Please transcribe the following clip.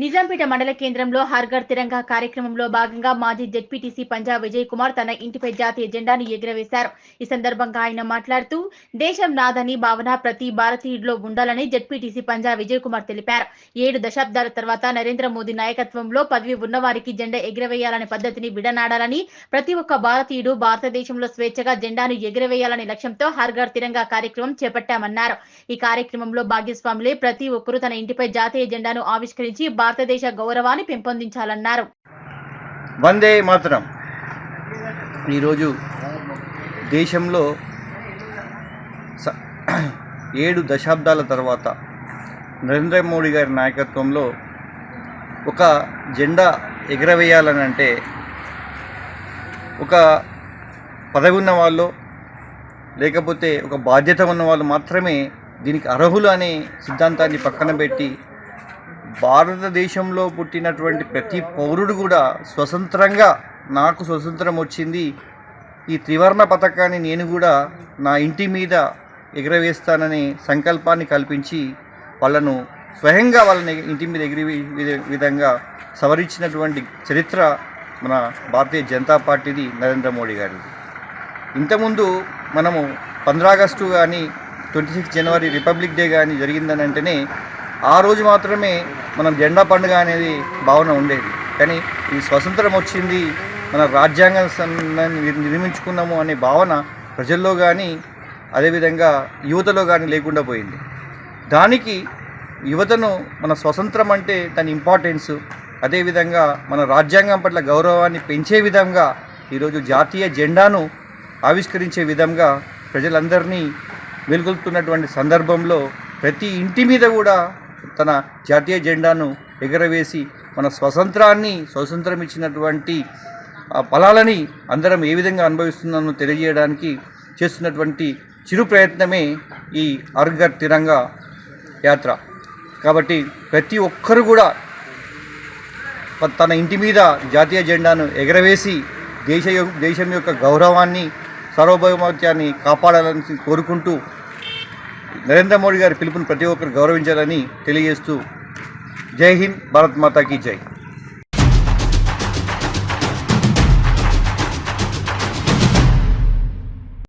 నిజాంపేట మండల కేంద్రంలో హర్ ఘర్ తిరంగా కార్యక్రమంలో భాగంగా మాజీ జెడ్పీటీసీ పంజా విజయ్ కుమార్ తన ఇంటిపై జాతీయ జెండాను ఎగురవేశారు. ఈ సందర్భంగా ఆయన మాట్లాడుతూ దేశం నాదని భావన ప్రతి భారతీయుడిలో ఉండాలని జెడ్పీటీసీ పంజా విజయ్ కుమార్ తెలిపారు. 7 దశాబ్దాల తర్వాత నరేంద్ర మోదీ నాయకత్వంలో పదవి ఉన్నవారికి జెండా ఎగురవేయాలనే పద్ధతిని విడనాడాలని, ప్రతి ఒక్క భారతీయుడు భారతదేశంలో స్వేచ్ఛగా జెండాను ఎగురవేయాలనే లక్ష్యంతో హర్ ఘర్ తిరంగా కార్యక్రమం చేపట్టామన్నారు. ఈ కార్యక్రమంలో భాగస్వాములే ప్రతి ఒక్కరూ తన ఇంటిపై జాతీయ జెండాను ఆవిష్కరించి భారతదేశ గౌరవాన్ని పెంపొందించాలన్నారు. వందే మాతరం. ఈరోజు దేశంలో 7 దశాబ్దాల తర్వాత నరేంద్ర మోడీ గారి నాయకత్వంలో ఒక జెండా ఎగరవేయాలని అంటే ఒక పదవి ఉన్న వాళ్ళు లేకపోతే ఒక బాధ్యత ఉన్న వాళ్ళు మాత్రమే దీనికి అర్హులు అనే సిద్ధాంతాన్ని పక్కన పెట్టి భారతదేశంలో పుట్టినటువంటి ప్రతి పౌరుడు కూడా స్వతంత్రంగా నాకు స్వతంత్రం వచ్చింది, ఈ త్రివర్ణ పతాకాన్ని నేను కూడా నా ఇంటి మీద ఎగరవేస్తాననే సంకల్పాన్ని కల్పించి వాళ్ళను స్వయంగా వాళ్ళని ఇంటి మీద ఎగిరి విధంగా సవరించినటువంటి చరిత్ర మన భారతీయ జనతా పార్టీది, నరేంద్ర మోడీ గారిది. ఇంతకుముందు మనము 15 ఆగస్టు కానీ 26 జనవరి రిపబ్లిక్ డే కానీ జరిగిందని అంటేనే ఆ రోజు మాత్రమే మనం జెండా పండుగ అనేది భావన ఉండేది. కానీ ఈ స్వతంత్రం వచ్చింది, మన రాజ్యాంగాన్ని నిర్మించుకున్నాము అనే భావన ప్రజల్లో కానీ అదేవిధంగా యువతలో కానీ లేకుండా పోయింది. దానికి యువతను మన స్వతంత్రం అంటే దాని ఇంపార్టెన్స్, అదేవిధంగా మన రాజ్యాంగం పట్ల గౌరవాన్ని పెంచే విధంగా ఈరోజు జాతీయ జెండాను ఆవిష్కరించే విధంగా ప్రజలందరినీ మేల్కొల్పుతున్నటువంటి సందర్భంలో ప్రతి ఇంటి మీద కూడా తన జాతీయ జెండాను ఎగరవేసి మన స్వతంత్రం ఇచ్చినటువంటి ఫలాలని అందరం ఏ విధంగా అనుభవిస్తున్నామో తెలియజేయడానికి చేస్తున్నటువంటి చిరు ప్రయత్నమే ఈ హర్ ఘర్ తిరంగా యాత్ర. కాబట్టి ప్రతి ఒక్కరు కూడా తన ఇంటి మీద జాతీయ జెండాను ఎగరవేసి దేశం యొక్క గౌరవాన్ని, సార్వభౌమత్యాన్ని కాపాడాలని కోరుకుంటూ నరేంద్ర మోడీ గారి పిలుపుని ప్రతి ఒక్కరు గౌరవించాలని తెలియజేస్తూ జై హింద్, భారత్ మాతా కీ జై.